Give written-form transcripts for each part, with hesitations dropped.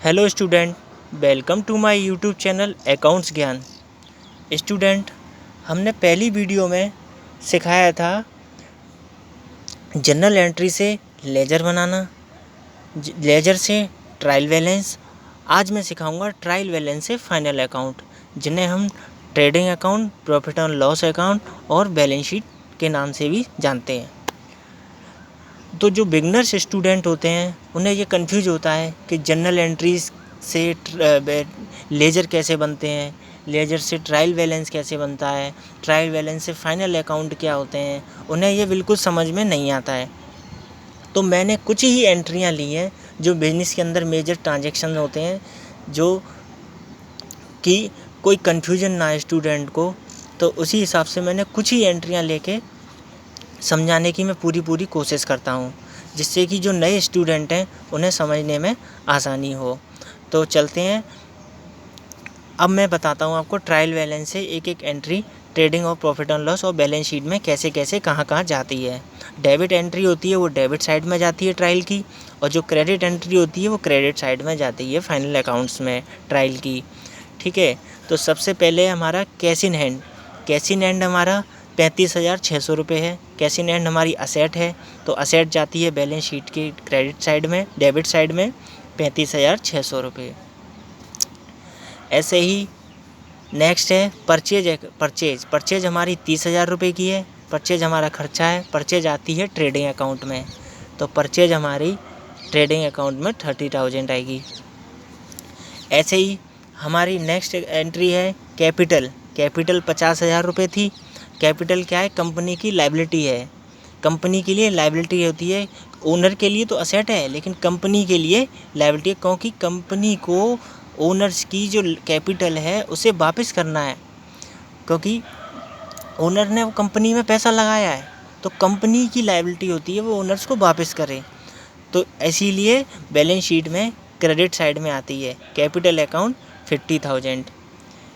Hello student, welcome to my YouTube channel accounts Gyan. Student, हमने पहली video में सिखाया था जनरल एंट्री से लेजर बनाना, लेजर से ट्रायल बैलेंस। आज मैं सिखाऊंगा ट्रायल बैलेंस से फाइनल अकाउंट, जिन्हें हम trading account, profit and loss account और बैलेंस शीट के नाम से भी जानते हैं। तो जो बिगनर्स स्टूडेंट होते हैं उन्हें ये कंफ्यूज होता है कि जनरल एंट्रीज से लेजर कैसे बनते हैं, लेजर से ट्रायल बैलेंस कैसे बनता है, ट्रायल बैलेंस से फाइनल अकाउंट क्या होते हैं। उन्हें ये बिल्कुल समझ में नहीं आता है। तो मैंने कुछ ही एंट्रियाँ ली हैं जो बिजनेस के अंदर मेजर ट्रांजैक्शन होते हैं, जो कि कोई कन्फ्यूजन ना आए स्टूडेंट को। तो उसी हिसाब से मैंने कुछ ही एंट्रियाँ लेके समझाने की मैं पूरी कोशिश करता हूँ, जिससे कि जो नए स्टूडेंट हैं उन्हें समझने में आसानी हो। तो चलते हैं, अब मैं बताता हूँ आपको ट्रायल बैलेंस से एक एक एंट्री ट्रेडिंग और प्रॉफिट एंड लॉस और बैलेंस शीट में कैसे कैसे कहाँ जाती है। डेबिट एंट्री होती है वो डेबिट साइड में जाती है ट्रायल की, और जो क्रेडिट एंट्री होती है वो क्रेडिट साइड में जाती है फाइनल अकाउंट्स में ट्रायल की। ठीक है, तो सबसे पहले हमारा cash in hand. Cash in hand हमारा 35,600 रुपये है। कैश इन हैंड हमारी असेट है, तो असेट जाती है बैलेंस शीट के क्रेडिट साइड में, डेबिट साइड में 35,600 रुपये। ऐसे ही नेक्स्ट है परचेज हमारी 30,000 रुपये की है। परचेज हमारा खर्चा है, परचेज आती है ट्रेडिंग अकाउंट में, तो परचेज हमारी ट्रेडिंग अकाउंट में 30,000 आएगी। ऐसे ही हमारी नेक्स्ट एंट्री है कैपिटल। कैपिटल 50,000 रुपये थी। कैपिटल क्या है? कंपनी की लायबिलिटी है। कंपनी के लिए लायबिलिटी होती है। ओनर के लिए तो असेट है, लेकिन कंपनी के लिए लायबिलिटी है, क्योंकि कंपनी को ओनर्स की जो कैपिटल है उसे वापस करना है, क्योंकि ओनर ने वो कंपनी में पैसा लगाया है, तो कंपनी की लायबिलिटी होती है वो ओनर्स को वापस करे। तो इसीलिए बैलेंस शीट में क्रेडिट साइड में आती है कैपिटल अकाउंट 50,000।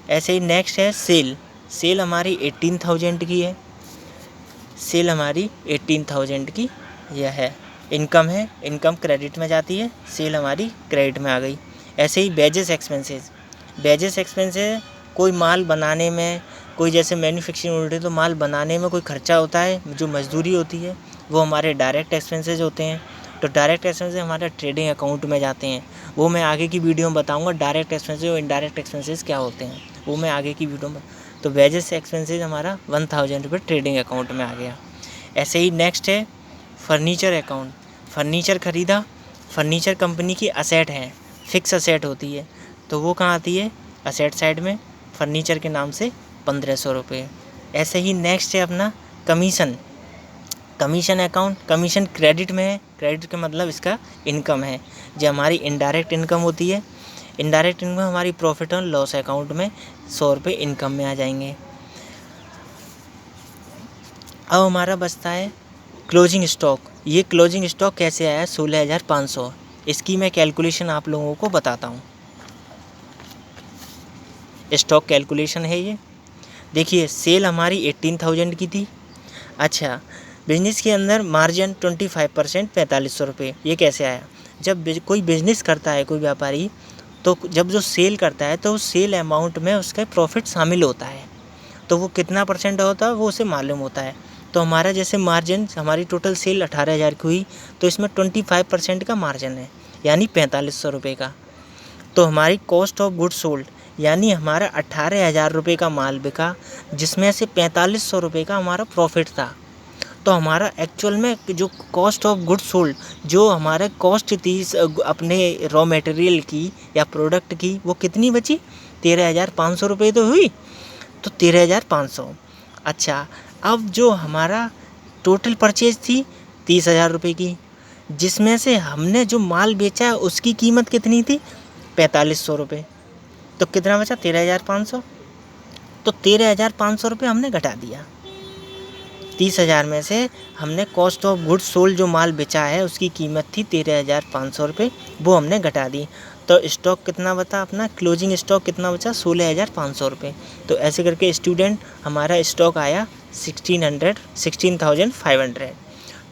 ऐसे ही नेक्स्ट है सेल। सेल हमारी 18,000 की है। सेल हमारी 18,000 की यह है। इनकम है, इनकम क्रेडिट में जाती है, सेल हमारी क्रेडिट में आ गई। ऐसे ही बेजेस एक्सपेंसेस। बेजेस एक्सपेंसेस कोई माल बनाने में, कोई जैसे मैन्युफैक्चरिंग यूनिट है तो माल बनाने में कोई खर्चा होता है, जो मजदूरी होती है, वो हमारे डायरेक्ट एक्सपेंसेस होते हैं। तो डायरेक्ट एक्सपेंसेस हमारे ट्रेडिंग अकाउंट में जाते हैं। वो मैं आगे की वीडियो में बताऊंगा डायरेक्ट एक्सपेंसेस और इनडायरेक्ट एक्सपेंसेस क्या होते हैं, वो मैं आगे की वीडियो में। तो वेजेस एक्सपेंसेस हमारा 1,000 रुपये ट्रेडिंग अकाउंट में आ गया। ऐसे ही नेक्स्ट है फर्नीचर अकाउंट। फर्नीचर ख़रीदा, फर्नीचर कंपनी की असेट है, फिक्स असेट होती है, तो वो कहाँ आती है? असेट साइड में, फर्नीचर के नाम से 1,500 रुपये। ऐसे ही नेक्स्ट है अपना commission. Commission account, commission credit में है। क्रेडिट का मतलब इसका इनकम है, जो हमारी इनडायरेक्ट इनकम होती है। इनडायरेक्ट इनकम हमारी प्रॉफिट एंड लॉस अकाउंट में 100 रुपये इनकम में आ जाएंगे। अब हमारा बचता है क्लोजिंग स्टॉक। ये क्लोजिंग स्टॉक कैसे आया? 16,500। इसकी मैं कैलकुलेशन आप लोगों को बताता हूँ। स्टॉक कैलकुलेशन है ये। देखिए, सेल हमारी 18,000 की थी। अच्छा, बिजनेस के अंदर मार्जिन 25%, 4,500 रुपये। ये कैसे आया? जब कोई बिजनेस करता है कोई व्यापारी, तो जब जो सेल करता है तो उस सेल अमाउंट में उसका प्रॉफिट शामिल होता है, तो वो कितना परसेंट होता है वो उसे मालूम होता है। तो हमारा जैसे मार्जिन, हमारी टोटल सेल 18,000 की हुई, तो इसमें 25% का मार्जिन है, यानी 4,500 रुपये का। तो हमारी कॉस्ट ऑफ गुड्स सोल्ड, यानी हमारा 18,000 रुपये का माल बिका, जिसमें से 4,500 रुपये का हमारा प्रॉफिट था। तो हमारा एक्चुअल में जो कॉस्ट ऑफ गुड्स सोल्ड, जो हमारा कॉस्ट थी अपने रॉ मटेरियल की या प्रोडक्ट की, वो कितनी बची? 13,500 रुपये तो हुई, तो 13,500। अच्छा, अब जो हमारा टोटल परचेज थी 30,000 रुपये की, जिसमें से हमने जो माल बेचा है उसकी कीमत कितनी थी? 4,500 रुपये। तो कितना बचा? 13,500। तो 13,500 रुपये हमने घटा दिया। 30,000 में से हमने कॉस्ट ऑफ गुड्स सोल्ड, जो माल बेचा है उसकी कीमत थी 13,500 रुपये, वो हमने घटा दी। तो स्टॉक कितना बचा? अपना क्लोजिंग स्टॉक कितना बचा? 16,500 रुपये। तो ऐसे करके स्टूडेंट हमारा स्टॉक आया 16,500।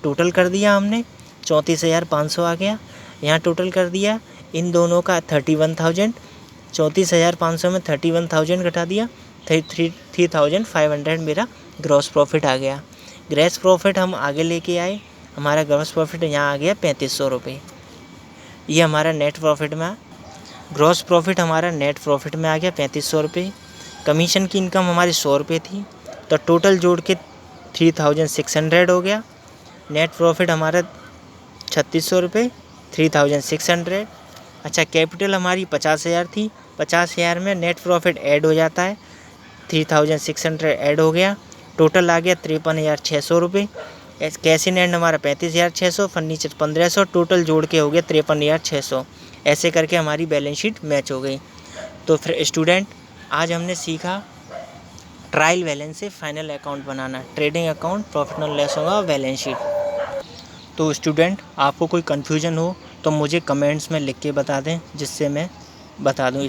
टोटल कर दिया हमने, 34,500 आ गया। यहाँ टोटल कर दिया, इन दोनों का 31,000, 34,500 में 31,000 घटा दिया, 3,500 मेरा ग्रॉस प्रॉफिट आ गया। ग्रॉस प्रॉफिट हम आगे लेके आए, हमारा ग्रॉस प्रॉफिट यहाँ आ गया 3500 रुपये। ये हमारा नेट प्रॉफिट में, ग्रॉस प्रॉफिट हमारा नेट प्रॉफिट में आ गया 3500 रुपये। कमीशन की इनकम हमारी 100 रुपये थी, तो टोटल जोड़ के 3600 हो गया। नेट प्रॉफिट हमारा 3600 रुपये, 3600। अच्छा, कैपिटल हमारी 50,000 थी, 50,000 में नेट प्रॉफिट ऐड हो जाता है, 3600 ऐड हो गया, टोटल आ गया 53,600 रुपये। कैश इन हैंड हमारा 35,600, फर्नीचर 1,500, टोटल जोड़ के हो गया 53,600। ऐसे करके हमारी बैलेंस शीट मैच हो गई। तो फिर स्टूडेंट, आज हमने सीखा ट्रायल बैलेंस से final account banana, trading account, profit and loss होगा, बैलेंस शीट। तो स्टूडेंट, आपको कोई कन्फ्यूजन हो तो मुझे कमेंट्स में लिख के बता दें, जिससे मैं बता दूं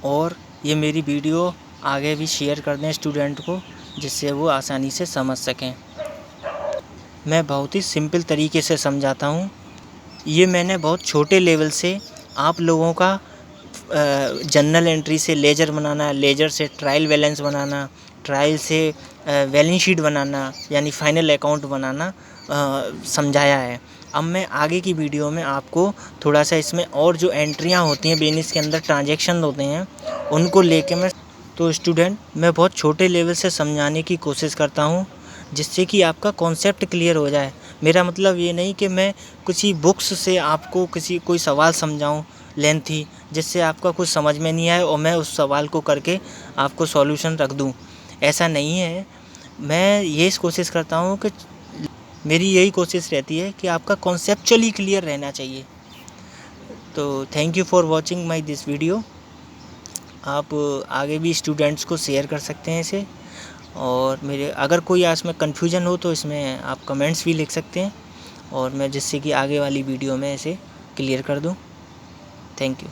और ये मेरी वीडियो आगे भी शेयर कर दें स्टूडेंट को, जिससे वो आसानी से समझ सकें। मैं बहुत ही सिंपल तरीके से समझाता हूँ। ये मैंने बहुत छोटे लेवल से आप लोगों का जर्नल एंट्री से लेजर बनाना, लेजर से ट्रायल बैलेंस बनाना, ट्रायल से बैलेंस शीट बनाना, यानी फाइनल अकाउंट बनाना समझाया है। अब मैं आगे की वीडियो में आपको थोड़ा सा इसमें और जो एंट्रियाँ होती हैं, बिजनेस के अंदर ट्रांजैक्शन होते हैं, उनको लेके मैं, तो स्टूडेंट, मैं बहुत छोटे लेवल से समझाने की कोशिश करता हूँ, जिससे कि आपका कॉन्सेप्ट क्लियर हो जाए। मेरा मतलब ये नहीं कि मैं किसी बुक्स से आपको कोई सवाल समझाऊँ लेंथी, जिससे आपका कुछ समझ में नहीं आए और मैं उस सवाल को करके आपको सॉल्यूशन रख दूँ। ऐसा नहीं है। मैं ये कोशिश करता हूँ कि मेरी यही कोशिश रहती है कि आपका कॉन्सेप्चुअली क्लियर रहना चाहिए। तो thank you for watching my this video. आप आगे भी स्टूडेंट्स को शेयर कर सकते हैं इसे, और मेरे अगर कोई इसमें कन्फ्यूजन हो तो इसमें आप कमेंट्स भी लिख सकते हैं, और मैं जिससे कि आगे वाली वीडियो में इसे क्लियर कर दूं। Thank you.